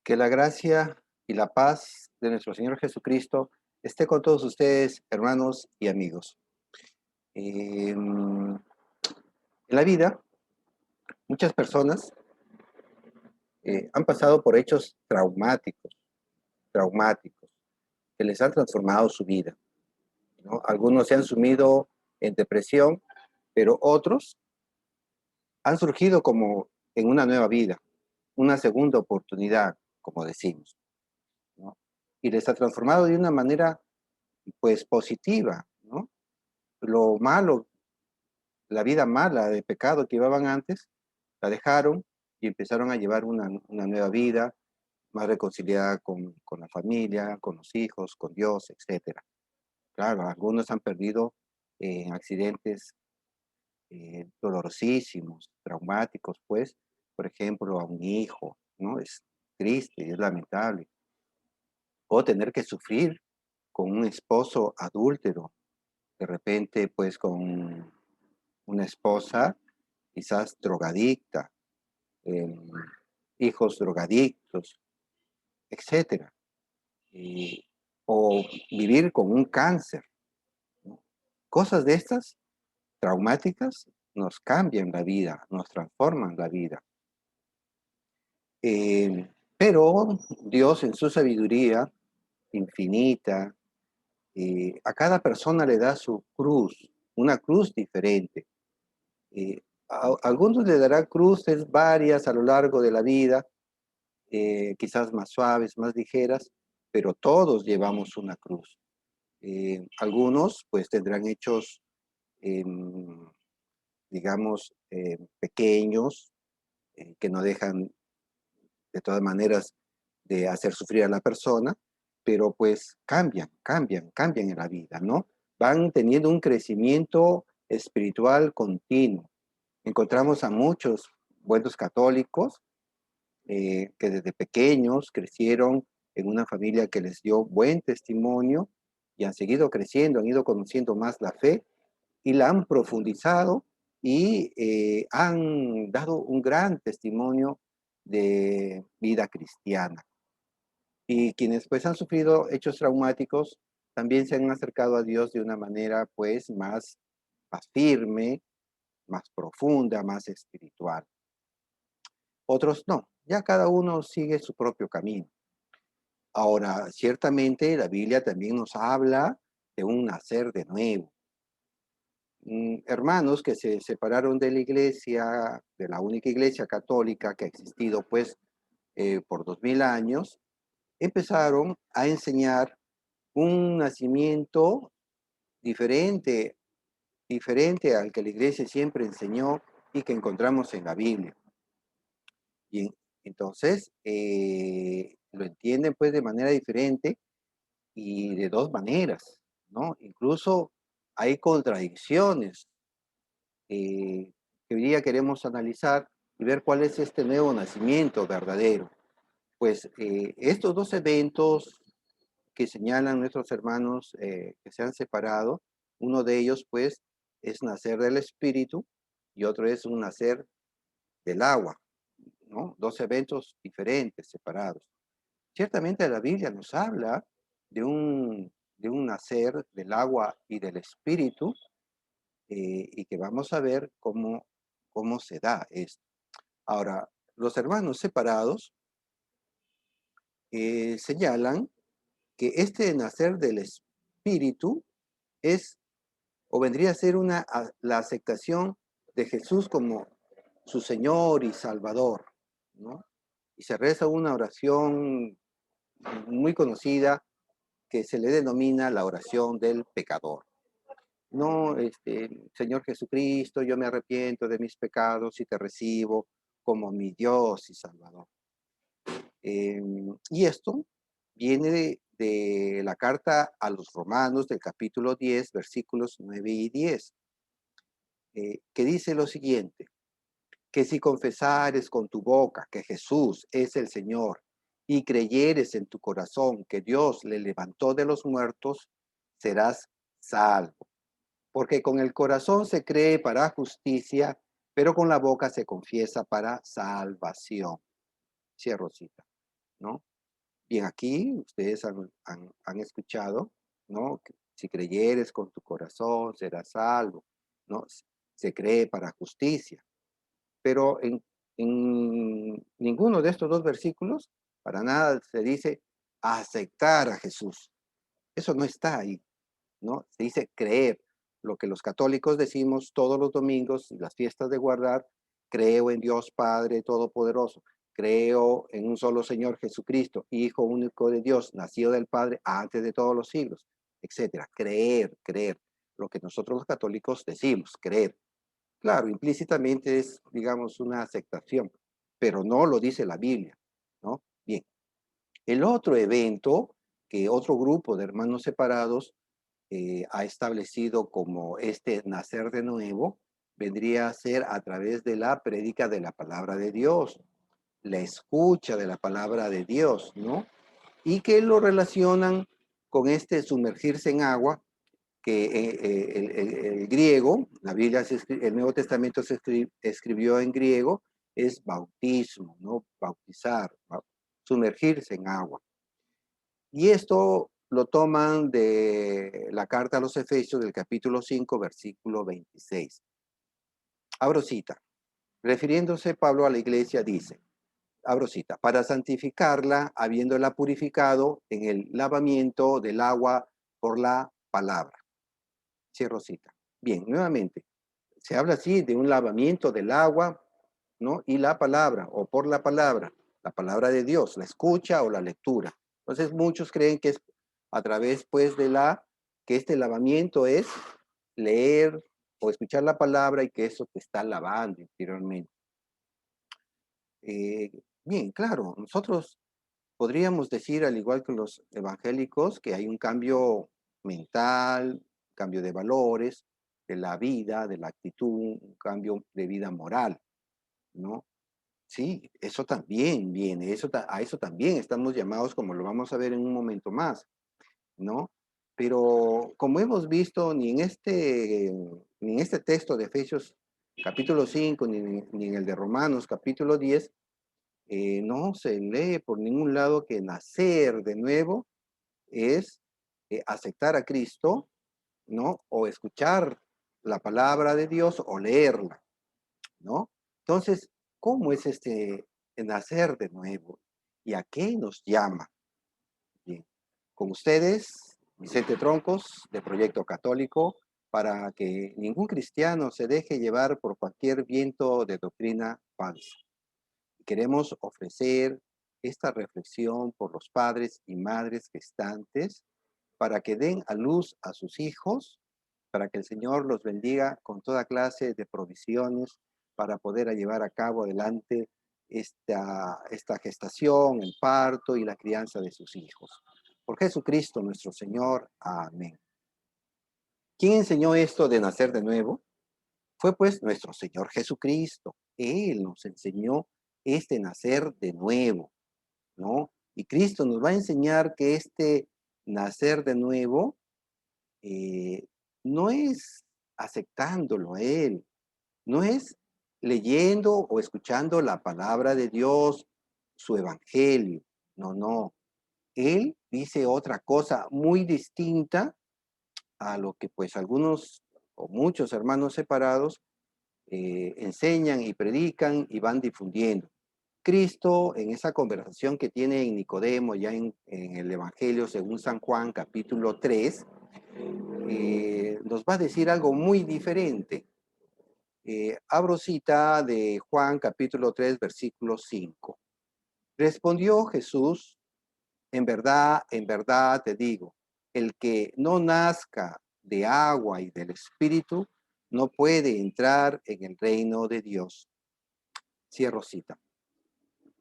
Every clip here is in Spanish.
Que la gracia y la paz de nuestro Señor Jesucristo esté con todos ustedes, hermanos y amigos. En la vida, muchas personas han pasado por hechos traumáticos, que les han transformado su vida, ¿no? Algunos se han sumido en depresión, pero otros han surgido como en una nueva vida, una segunda oportunidad, como decimos, ¿no? Y les ha transformado de una manera, pues, positiva, ¿no? Lo malo, la vida mala de pecado que llevaban antes, la dejaron y empezaron a llevar una nueva vida, más reconciliada con la familia, con los hijos, con Dios, etcétera. Claro, algunos han perdido en accidentes dolorosísimos, traumáticos, pues, por ejemplo, a un hijo, ¿no? Es triste, es lamentable. O tener que sufrir con un esposo adúltero, de repente, pues, con una esposa quizás drogadicta, em, hijos drogadictos, etcétera. Y o vivir con un cáncer, ¿no? Cosas de estas traumáticas nos cambian la vida, nos transforman la vida. Pero Dios en su sabiduría infinita, a cada persona le da su cruz, una cruz diferente. A algunos le dará cruces varias a lo largo de la vida, quizás más suaves, más ligeras, pero todos llevamos una cruz. Algunos pues tendrán hechos, em, digamos, pequeños, que no dejan de todas maneras de hacer sufrir a la persona, pero pues cambian en la vida, ¿no? Van teniendo un crecimiento espiritual continuo. Encontramos a muchos buenos católicos que desde pequeños crecieron en una familia que les dio buen testimonio y han seguido creciendo, han ido conociendo más la fe y la han profundizado y han dado un gran testimonio de vida cristiana. Y quienes pues han sufrido hechos traumáticos también se han acercado a Dios de una manera pues más firme, más profunda, más espiritual. Otros no, ya cada uno sigue su propio camino. Ahora, ciertamente la Biblia también nos habla de un nacer de nuevo. Hermanos que se separaron de la iglesia, de la única iglesia católica que ha existido pues por 2000 años, empezaron a enseñar un nacimiento diferente, diferente al que la iglesia siempre enseñó y que encontramos en la Biblia. Y entonces lo entienden pues de manera diferente y de dos maneras, ¿no? Incluso hay contradicciones que hoy día queremos analizar y ver cuál es este nuevo nacimiento verdadero. Pues estos dos eventos que señalan nuestros hermanos que se han separado, uno de ellos pues es nacer del espíritu y otro es un nacer del agua, ¿no? Dos eventos diferentes, separados. Ciertamente la Biblia nos habla de un nacer del agua y del espíritu, y que vamos a ver cómo se da esto. Ahora, los hermanos separados señalan que este nacer del espíritu es o vendría a ser la aceptación de Jesús como su Señor y Salvador, ¿no? Y se reza una oración muy conocida que se le denomina la oración del pecador. No, Señor Jesucristo, yo me arrepiento de mis pecados y te recibo como mi Dios y Salvador. Y esto viene de la carta a los Romanos del capítulo 10, versículos 9 y 10, que dice lo siguiente, que si confesares con tu boca que Jesús es el Señor y creyeres en tu corazón que Dios le levantó de los muertos, serás salvo. Porque con el corazón se cree para justicia, pero con la boca se confiesa para salvación. Cierro cita. ¿no? Bien, aquí ustedes han escuchado, ¿no? Que si creyeres con tu corazón, serás salvo, ¿no? Se cree para justicia. Pero en ninguno de estos dos versículos, para nada se dice aceptar a Jesús. Eso no está ahí, ¿no? Se dice creer. Lo que los católicos decimos todos los domingos, las fiestas de guardar, creo en Dios Padre Todopoderoso, creo en un solo Señor Jesucristo, Hijo único de Dios, nacido del Padre antes de todos los siglos, etcétera. Creer, creer. Lo que nosotros los católicos decimos, creer. Claro, implícitamente es, digamos, una aceptación, pero no lo dice la Biblia, ¿no? Bien, el otro evento que otro grupo de hermanos separados ha establecido como este nacer de nuevo, vendría a ser a través de la prédica de la palabra de Dios, la escucha de la palabra de Dios, ¿no? Y que lo relacionan con este sumergirse en agua, que el griego, la Biblia, el Nuevo Testamento se escribió en griego, es bautismo, ¿no? Bautizar, sumergirse en agua. Y esto lo toman de la carta a los Efesios del capítulo 5, versículo 26. Abro cita. Refiriéndose Pablo a la iglesia, dice, abro cita, para santificarla, habiéndola purificado en el lavamiento del agua por la palabra. Cierro cita. Bien, nuevamente, se habla así de un lavamiento del agua, ¿no? Y la palabra, o por la palabra de Dios, la escucha o la lectura. Entonces muchos creen que es a través, pues, que este lavamiento es leer o escuchar la palabra y que eso te está lavando interiormente. Bien, claro, nosotros podríamos decir, al igual que los evangélicos, que hay un cambio mental, cambio de valores, de la vida, de la actitud, un cambio de vida moral, ¿no? Sí, eso también viene, a eso también estamos llamados, como lo vamos a ver en un momento más, ¿no? Pero como hemos visto, ni en este texto de Efesios capítulo 5 ni en el de Romanos capítulo 10, no se lee por ningún lado que nacer de nuevo es aceptar a Cristo, ¿no? O escuchar la palabra de Dios o leerla, ¿no? Entonces, ¿cómo es este nacer de nuevo? ¿Y a qué nos llama? Bien, con ustedes, Vicente Troncos, de Proyecto Católico, para que ningún cristiano se deje llevar por cualquier viento de doctrina falsa. Queremos ofrecer esta reflexión por los padres y madres gestantes para que den a luz a sus hijos, para que el Señor los bendiga con toda clase de provisiones para poder llevar a cabo adelante esta gestación, el parto y la crianza de sus hijos. Por Jesucristo nuestro Señor. Amén. ¿Quién enseñó esto de nacer de nuevo? Fue pues nuestro Señor Jesucristo. Él nos enseñó este nacer de nuevo, ¿no? Y Cristo nos va a enseñar que este nacer de nuevo eh, no es aceptándolo a Él, no es leyendo o escuchando la palabra de Dios, su evangelio. No, no. Él dice otra cosa muy distinta a lo que pues algunos o muchos hermanos separados enseñan y predican y van difundiendo. Cristo, en esa conversación que tiene en Nicodemo, ya en el Evangelio según San Juan, capítulo 3, nos va a decir algo muy diferente. Abro cita de Juan, capítulo 3, versículo 5. Respondió Jesús, en verdad te digo, el que no nazca de agua y del Espíritu no puede entrar en el reino de Dios. Cierro cita.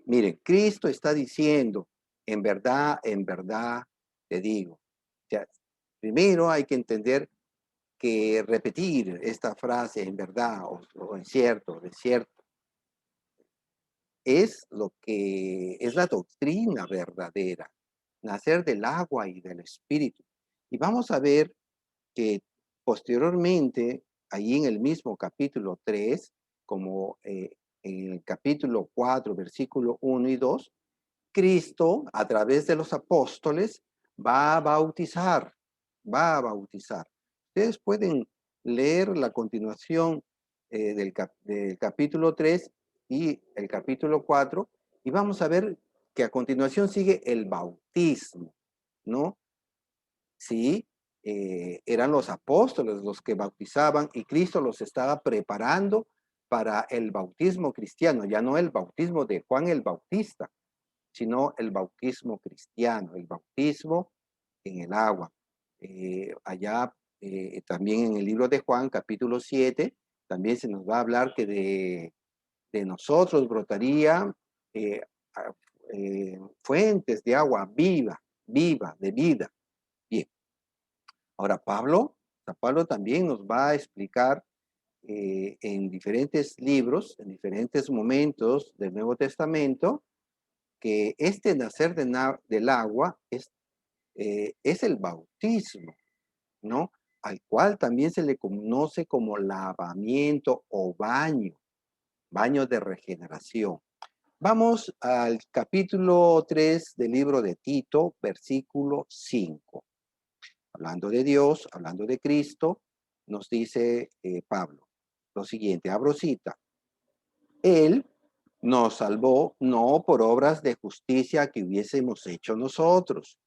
Miren, Cristo está diciendo, en verdad te digo. O sea, primero hay que entender que repetir esta frase en verdad o en cierto, de cierto, es lo que es la doctrina verdadera, nacer del agua y del espíritu. Y vamos a ver que posteriormente, ahí en el mismo capítulo 3, como en el capítulo 4, versículo 1 y 2, Cristo, a través de los apóstoles, va a bautizar, va a bautizar. Ustedes pueden leer la continuación del capítulo 3 y el capítulo 4 y vamos a ver que a continuación sigue el bautismo, ¿no? Sí, eran los apóstoles los que bautizaban y Cristo los estaba preparando para el bautismo cristiano, ya no el bautismo de Juan el Bautista, sino el bautismo cristiano, el bautismo en el agua. Allá también en el libro de Juan, capítulo 7, también se nos va a hablar que de nosotros brotaría eh, fuentes de agua viva, viva, de vida. Bien, ahora San Pablo también nos va a explicar en diferentes libros, en diferentes momentos del Nuevo Testamento, que este nacer del agua es el bautismo, ¿no? Al cual también se le conoce como lavamiento o baño, baño de regeneración. Vamos al capítulo 3 del libro de Tito, versículo 5. Hablando de Dios, hablando de Cristo, nos dice Pablo lo siguiente, abro cita. Él nos salvó no por obras de justicia que hubiésemos hecho nosotros,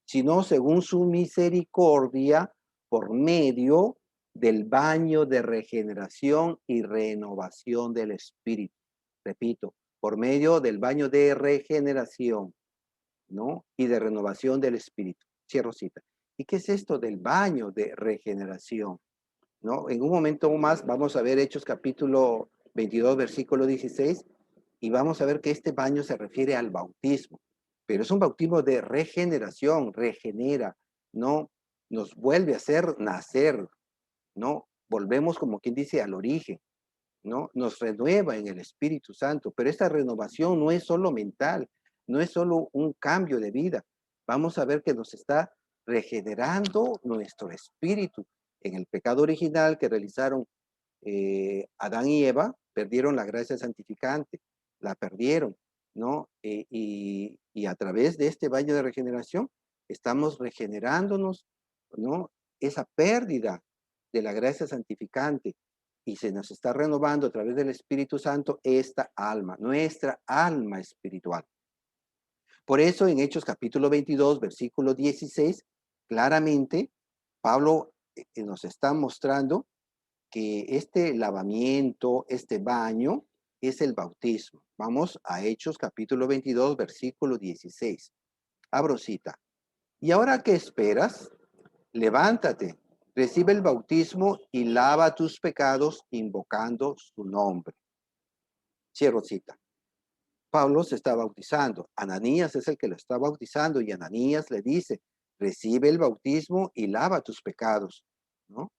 sino según su misericordia por medio del baño de regeneración y renovación del Espíritu. Repito, por medio del baño de regeneración, ¿no? Y de renovación del Espíritu. Cierro cita. ¿Y qué es esto del baño de regeneración? ¿No? En un momento más vamos a ver Hechos capítulo 22, versículo 16, y vamos a ver que este baño se refiere al bautismo, pero es un bautismo de regeneración, regenera, ¿no? Nos vuelve a hacer nacer, ¿no? Volvemos, como quien dice, al origen, ¿no? Nos renueva en el Espíritu Santo, pero esta renovación no es solo mental, no es solo un cambio de vida. Vamos a ver que nos está regenerando nuestro espíritu. En el pecado original que realizaron Adán y Eva, perdieron la gracia santificante, la perdieron, ¿no? Y a través de este baño de regeneración estamos regenerándonos, ¿no? Esa pérdida de la gracia santificante y se nos está renovando a través del Espíritu Santo esta alma, nuestra alma espiritual. Por eso en Hechos capítulo 22, versículo 16, claramente Pablo nos está mostrando que este lavamiento, este baño, es el bautismo. Vamos a Hechos capítulo 22, versículo 16. Abro cita. ¿Y ahora qué esperas? Levántate, recibe el bautismo y lava tus pecados invocando su nombre. Cierro cita. Pablo se está bautizando. Ananías es el que lo está bautizando y Ananías le dice, recibe el bautismo y lava tus pecados, ¿no?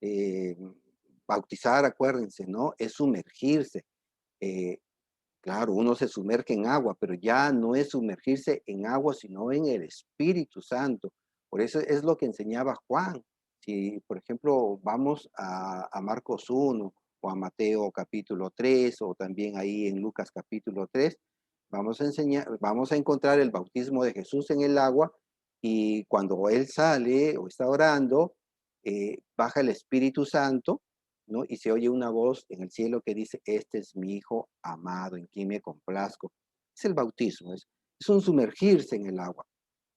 Eh, Bautizar, acuérdense, ¿no? Es sumergirse. Eh, claro, uno se sumerge en agua, pero ya no es sumergirse en agua, sino en el Espíritu Santo. Por eso es lo que enseñaba Juan. Si, por ejemplo, vamos a Marcos 1 o a Mateo capítulo 3 o también ahí en Lucas capítulo 3, vamos a encontrar el bautismo de Jesús en el agua y cuando él sale o está orando, baja el Espíritu Santo, ¿no? Y se oye una voz en el cielo que dice, este es mi hijo amado, en quien me complazco. Es el bautismo, es un sumergirse en el agua,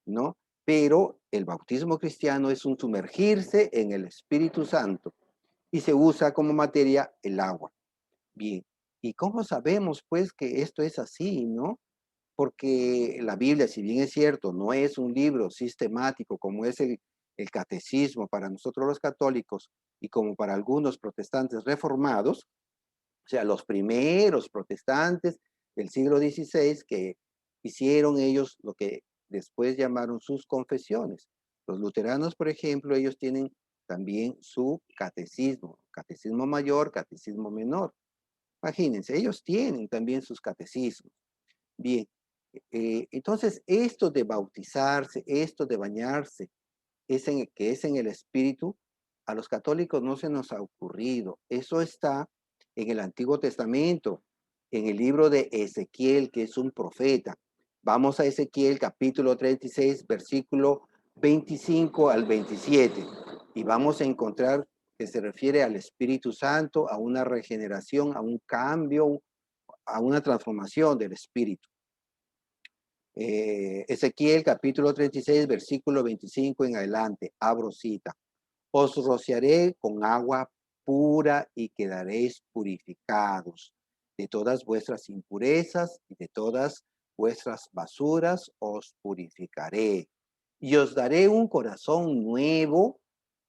¿no? Pero el bautismo cristiano es un sumergirse en el Espíritu Santo y se usa como materia el agua. Bien, ¿y cómo sabemos pues que esto es así, no? Porque la Biblia, si bien es cierto, no es un libro sistemático como es el catecismo para nosotros los católicos y como para algunos protestantes reformados, o sea, los primeros protestantes del siglo XVI que hicieron ellos lo que después llamaron sus confesiones. Los luteranos, por ejemplo, ellos tienen también su catecismo, catecismo mayor, catecismo menor. Imagínense, ellos tienen también sus catecismos. Bien, entonces esto de bautizarse, esto de bañarse, que es en el Espíritu, a los católicos no se nos ha ocurrido. Eso está en el Antiguo Testamento, en el libro de Ezequiel, que es un profeta. Vamos a Ezequiel capítulo 36, versículo 25 al 27. Y vamos a encontrar que se refiere al Espíritu Santo, a una regeneración, a un cambio, a una transformación del Espíritu. Ezequiel capítulo 36, versículo 25 en adelante. Abro cita. Os rociaré con agua pura y quedaréis purificados. De todas vuestras impurezas y de todas vuestras basuras os purificaré. Y os daré un corazón nuevo,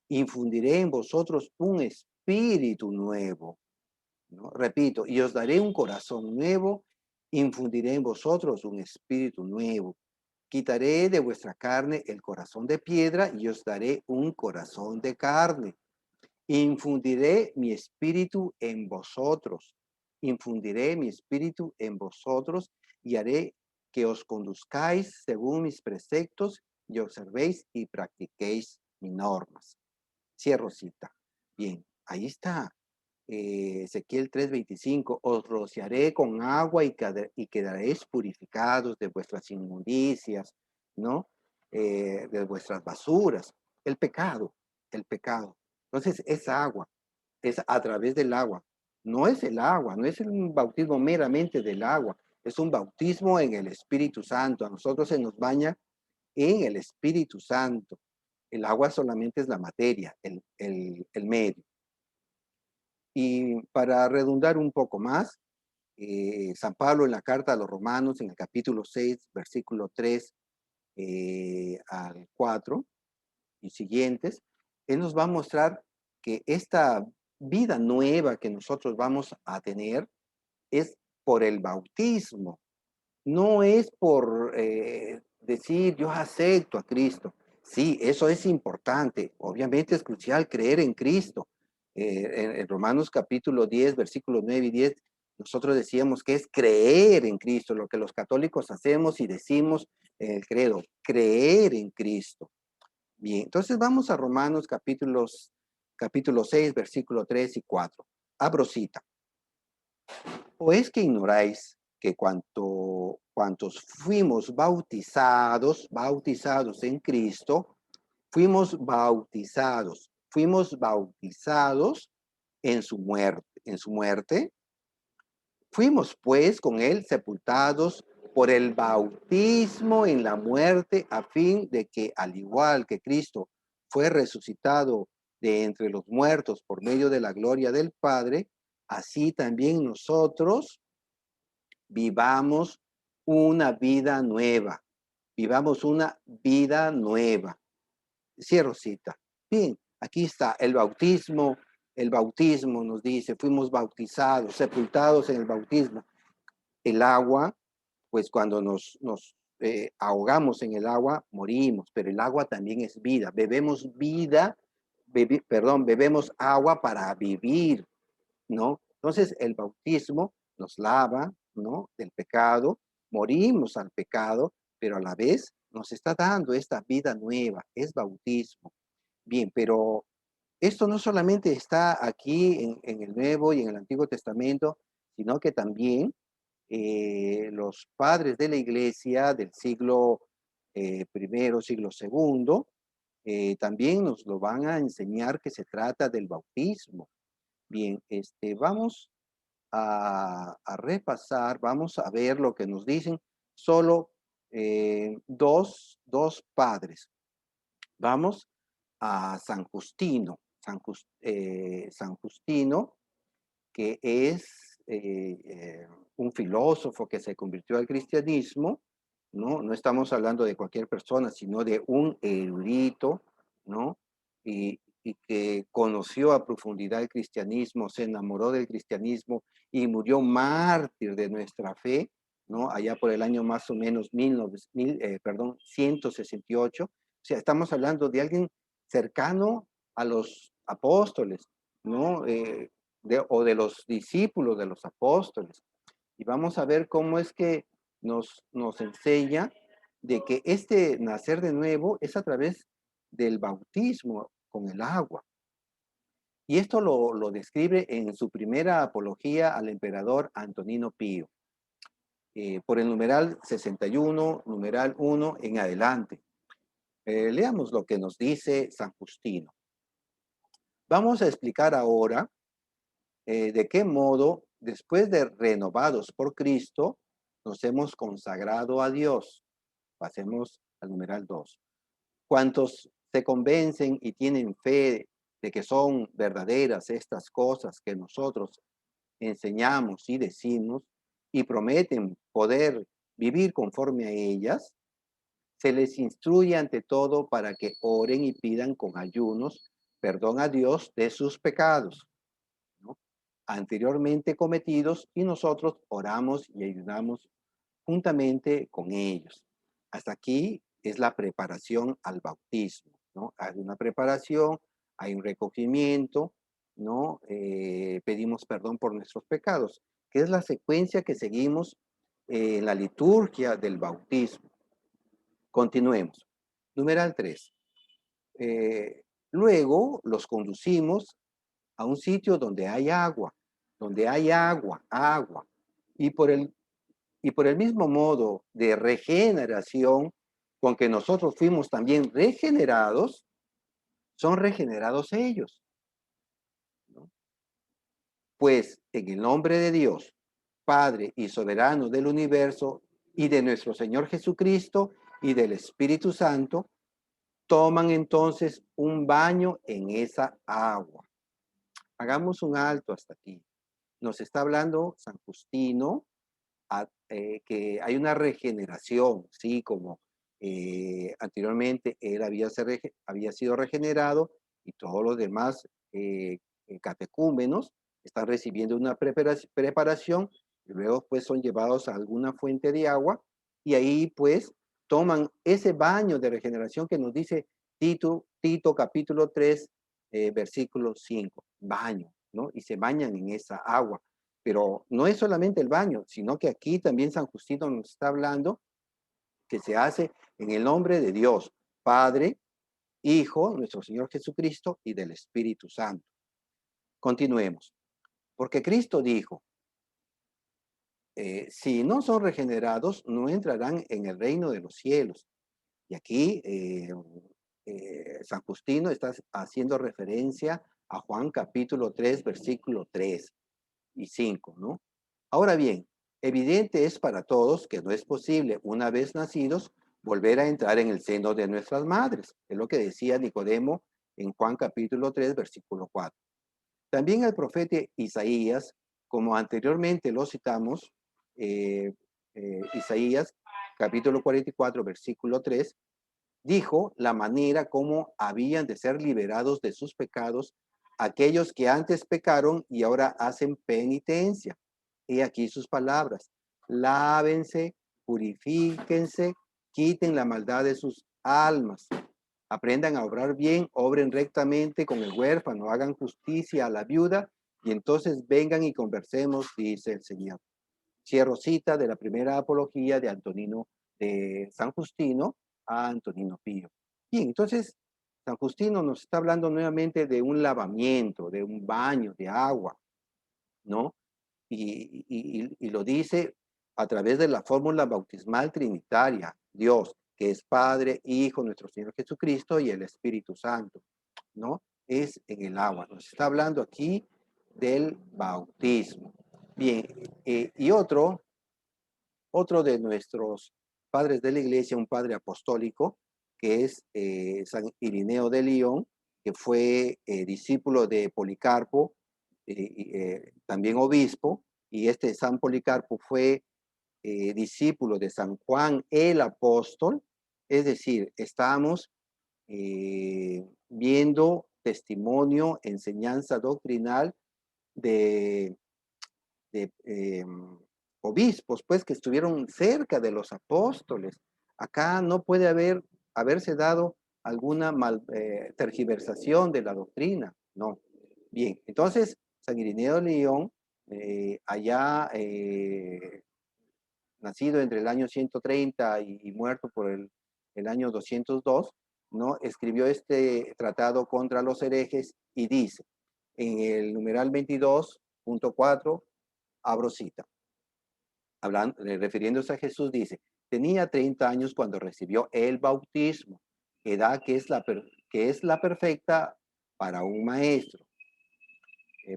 infundiré en vosotros un espíritu nuevo, ¿no? Repito, y os daré un corazón nuevo, infundiré en vosotros un espíritu nuevo. Quitaré de vuestra carne el corazón de piedra y os daré un corazón de carne. Infundiré mi espíritu en vosotros. Infundiré mi espíritu en vosotros y haré que os conduzcáis según mis preceptos y observéis y practiquéis mis normas. Cierro cita. Bien, ahí está. Ezequiel 3:25, os rociaré con agua y quedaréis purificados de vuestras inmundicias, ¿no? De vuestras basuras. El pecado, el pecado. Entonces, es agua, es a través del agua. No es el agua, no es un bautismo meramente del agua, es un bautismo en el Espíritu Santo. A nosotros se nos baña en el Espíritu Santo. El agua solamente es la materia, el medio. Y para redundar un poco más, San Pablo en la carta a los Romanos, en el capítulo 6, versículo 3 al 4 y siguientes, él nos va a mostrar que esta vida nueva que nosotros vamos a tener es por el bautismo, no es por decir yo acepto a Cristo. Sí, eso es importante. Obviamente es crucial creer en Cristo. En Romanos capítulo 10, versículos 9 y 10, nosotros decíamos que es creer en Cristo, lo que los católicos hacemos y decimos en el credo, creer en Cristo. Bien, entonces vamos a Romanos capítulo 6, versículo 3 y 4. Abro cita. ¿O es que ignoráis que cuantos fuimos bautizados en Cristo, fuimos bautizados en su muerte? Fuimos pues con él sepultados por el bautismo en la muerte, a fin de que, al igual que Cristo fue resucitado de entre los muertos por medio de la gloria del Padre, así también nosotros vivamos una vida nueva. Vivamos una vida nueva. Cierro cita. Bien, aquí está el bautismo. El bautismo nos dice, fuimos bautizados, sepultados en el bautismo. El agua, pues cuando nos ahogamos en el agua, morimos, pero el agua también es vida. Bebemos vida, bebemos agua para vivir, ¿no? Entonces el bautismo nos lava, ¿no? Del pecado, morimos al pecado, pero a la vez nos está dando esta vida nueva, es bautismo. Bien, pero esto no solamente está aquí en el Nuevo y en el Antiguo Testamento, sino que también los padres de la iglesia del siglo primero, siglo segundo, también nos lo van a enseñar que se trata del bautismo. Bien, vamos a repasar, vamos a ver lo que nos dicen solo dos padres. Vamos a San Justino, San Justino, que es un filósofo que se convirtió al cristianismo, ¿no? No estamos hablando de cualquier persona, sino de un erudito, ¿no? Y que conoció a profundidad el cristianismo, se enamoró del cristianismo y murió mártir de nuestra fe, ¿no? Allá por el año más o menos 168. O sea, estamos hablando de alguien cercano a los apóstoles, ¿no? O de los discípulos de los apóstoles. Y vamos a ver cómo es que nos enseña de que este nacer de nuevo es a través del bautismo con el agua. Y esto lo describe en su primera apología al emperador Antonino Pío. por el numeral 61, numeral 1 en adelante. Leamos lo que nos dice San Justino. Vamos a explicar ahora de qué modo, después de renovados por Cristo, nos hemos consagrado a Dios. Pasemos al numeral 2. Cuantos se convencen y tienen fe de que son verdaderas estas cosas que nosotros enseñamos y decimos y prometen poder vivir conforme a ellas, se les instruye ante todo para que oren y pidan con ayunos perdón a Dios de sus pecados, ¿no?, anteriormente cometidos, y nosotros oramos y ayudamos juntamente con ellos. Hasta aquí es la preparación al bautismo, ¿no? Hay una preparación, hay un recogimiento, ¿no? Pedimos perdón por nuestros pecados, que es la secuencia que seguimos en la liturgia del bautismo. Continuemos. Numeral 3. Luego los conducimos a un sitio donde hay agua, agua. Y por el mismo modo de regeneración con que nosotros fuimos también regenerados, son regenerados ellos, ¿no? Pues en el nombre de Dios, Padre y soberano del universo, y de nuestro Señor Jesucristo y del Espíritu Santo, toman entonces un baño en esa agua. Hagamos un alto hasta aquí. Nos está hablando San Justino que hay una regeneración, ¿sí? Como anteriormente él había sido regenerado, y todos los demás catecúmenos están recibiendo una preparación, y luego pues son llevados a alguna fuente de agua, y ahí pues toman ese baño de regeneración que nos dice Tito capítulo 3, versículo 5, baño, ¿no? Y se bañan en esa agua. Pero no es solamente el baño, sino que aquí también San Justino nos está hablando que se hace en el nombre de Dios, Padre, Hijo, nuestro Señor Jesucristo, y del Espíritu Santo. Continuemos. Porque Cristo dijo, si no son regenerados, no entrarán en el reino de los cielos. Y aquí San Justino está haciendo referencia a Juan capítulo 3, versículo 3 y 5, ¿no? Ahora bien, evidente es para todos que no es posible, una vez nacidos, volver a entrar en el seno de nuestras madres. Es lo que decía Nicodemo en Juan capítulo 3, versículo 4. También el profeta Isaías, como anteriormente lo citamos, Isaías capítulo 44, versículo 3, dijo la manera como habían de ser liberados de sus pecados aquellos que antes pecaron y ahora hacen penitencia. He aquí sus palabras: lávense, purifíquense, quiten la maldad de sus almas, aprendan a obrar bien, obren rectamente con el huérfano, hagan justicia a la viuda, y entonces vengan y conversemos, dice el Señor. Cierro cita de la primera apología de Antonino, de San Justino a Antonino Pío. Bien, entonces San Justino nos está hablando nuevamente de un lavamiento, de un baño de agua, ¿no? Y lo dice a través de la fórmula bautismal trinitaria: Dios, que es Padre, Hijo, nuestro Señor Jesucristo, y el Espíritu Santo, ¿no? Es en el agua. Nos está hablando aquí del bautismo. Bien, y otro de nuestros padres de la iglesia, un padre apostólico, que es San Irineo de León, que fue discípulo de Policarpo, también obispo, y este San Policarpo fue discípulo de San Juan el apóstol. Es decir, estamos viendo testimonio, enseñanza doctrinal de obispos, pues, que estuvieron cerca de los apóstoles. Acá no puede haberse dado alguna tergiversación de la doctrina, no. Bien, entonces, San Irineo de León, allá nacido entre el año 130 y muerto por el año 202, ¿no?, escribió este tratado contra los herejes y dice, en el numeral 22.4, abro cita: refiriéndose a Jesús, dice, tenía 30 años cuando recibió el bautismo, edad que es la perfecta para un maestro.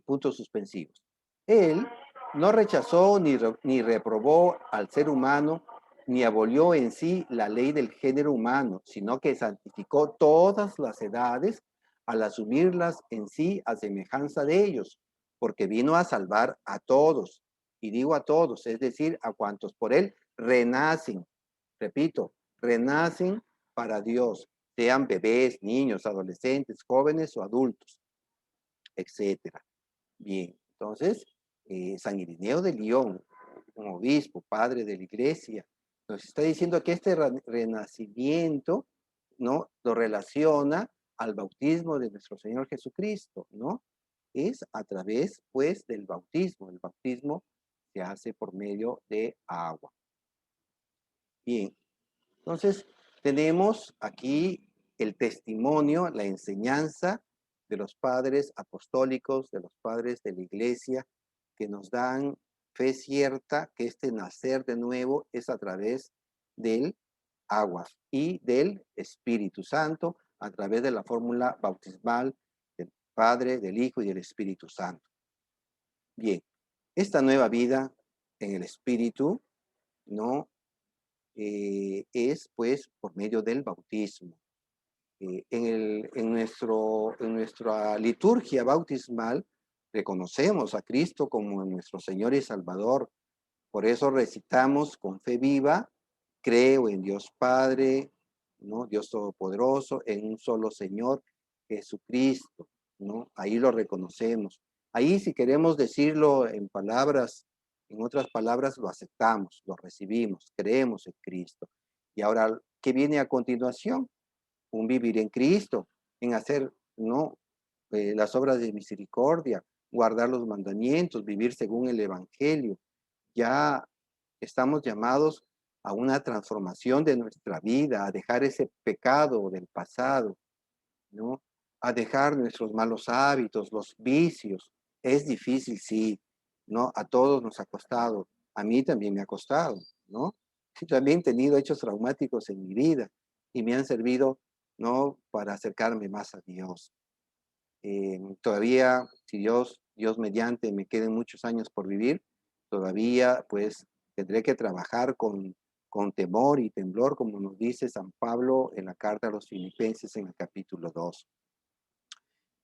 Puntos suspensivos. Él no rechazó ni reprobó al ser humano, ni abolió en sí la ley del género humano, sino que santificó todas las edades al asumirlas en sí a semejanza de ellos, porque vino a salvar a todos. Y digo a todos, es decir, a cuantos por él renacen, repito, renacen para Dios, sean bebés, niños, adolescentes, jóvenes o adultos, etcétera. Bien, entonces, San Irineo de León, un obispo, padre de la iglesia, nos está diciendo que este renacimiento, ¿no? Lo relaciona al bautismo de nuestro Señor Jesucristo, ¿no? Es a través, pues, del bautismo. El bautismo se hace por medio de agua. Bien, entonces tenemos aquí el testimonio, la enseñanza de los padres apostólicos, de los padres de la iglesia, que nos dan fe cierta que este nacer de nuevo es a través del agua y del Espíritu Santo, a través de la fórmula bautismal del Padre, del Hijo y del Espíritu Santo. Bien, esta nueva vida en el Espíritu, ¿no? Es pues por medio del bautismo. En nuestra liturgia bautismal reconocemos a Cristo como nuestro Señor y Salvador. Por eso recitamos con fe viva, creo en Dios Padre, ¿no? Dios Todopoderoso, en un solo Señor, Jesucristo, ¿no? Ahí lo reconocemos. Ahí, si queremos decirlo en palabras, en otras palabras, lo aceptamos, lo recibimos, creemos en Cristo. Y ahora, ¿qué viene a continuación? Un vivir en Cristo, en hacer, ¿no? Las obras de misericordia, guardar los mandamientos, vivir según el Evangelio. Ya estamos llamados a una transformación de nuestra vida, a dejar ese pecado del pasado, ¿no? A dejar nuestros malos hábitos, los vicios. Es difícil, sí, ¿no? A todos nos ha costado. A mí también me ha costado, ¿no? También he tenido hechos traumáticos en mi vida y me han servido, ¿no? Para acercarme más a Dios. Todavía, si Dios mediante, me queden muchos años por vivir, todavía pues tendré que trabajar con temor y temblor, como nos dice San Pablo en la carta a los Filipenses en el capítulo 2,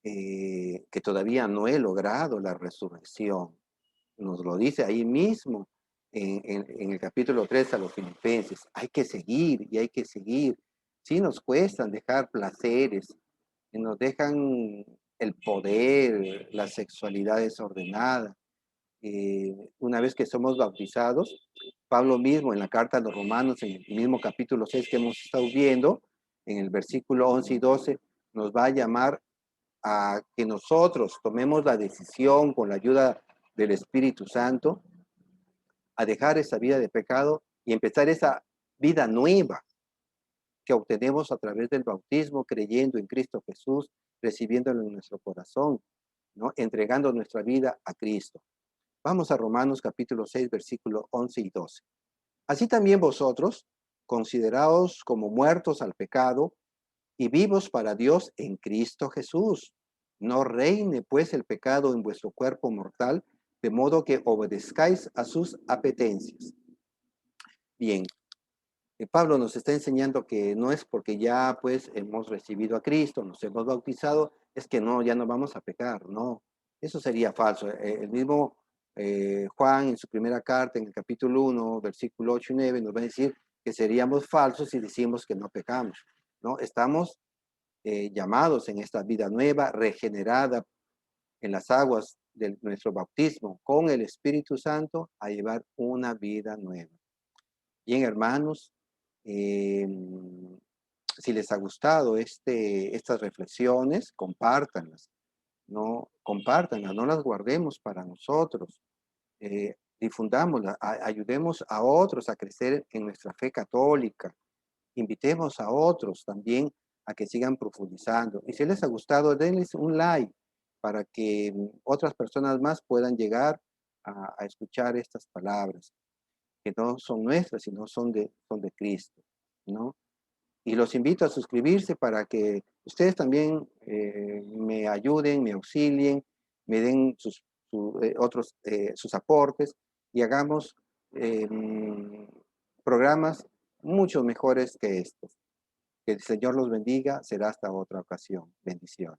que todavía no he logrado la resurrección. Nos lo dice ahí mismo en el capítulo 3 a los Filipenses. Hay que seguir y hay que seguir. Sí nos cuestan dejar placeres, nos dejan el poder, la sexualidad desordenada. Una vez que somos bautizados, Pablo mismo en la carta a los Romanos, en el mismo capítulo 6 que hemos estado viendo, en el versículo 11 y 12, nos va a llamar a que nosotros tomemos la decisión con la ayuda del Espíritu Santo a dejar esa vida de pecado y empezar esa vida nueva que obtenemos a través del bautismo, creyendo en Cristo Jesús, recibiéndolo en nuestro corazón, ¿no? Entregando nuestra vida a Cristo. Vamos a Romanos capítulo 6, versículo 11 y 12. Así también vosotros, consideraos como muertos al pecado y vivos para Dios en Cristo Jesús. No reine pues el pecado en vuestro cuerpo mortal, de modo que obedezcáis a sus apetencias. Bien, Pablo nos está enseñando que no es porque ya pues hemos recibido a Cristo, nos hemos bautizado, es que no, ya no vamos a pecar, no, eso sería falso. El mismo Juan en su primera carta, en el capítulo 1, versículo 8 y 9, nos va a decir que seríamos falsos si decimos que no pecamos, ¿no? Estamos llamados en esta vida nueva, regenerada en las aguas de nuestro bautismo con el Espíritu Santo, a llevar una vida nueva. Bien, hermanos, eh, si les ha gustado estas reflexiones, compártanlas, no, compártanlas, no las guardemos para nosotros, difundámoslas, ayudemos a otros a crecer en nuestra fe católica, invitemos a otros también a que sigan profundizando. Y si les ha gustado, denles un like para que otras personas más puedan llegar a escuchar estas palabras. que no son nuestras, sino son de Cristo, ¿no? Y los invito a suscribirse para que ustedes también me ayuden, me auxilien, me den sus aportes y hagamos programas mucho mejores que estos. Que el Señor los bendiga. Será hasta otra ocasión. Bendiciones.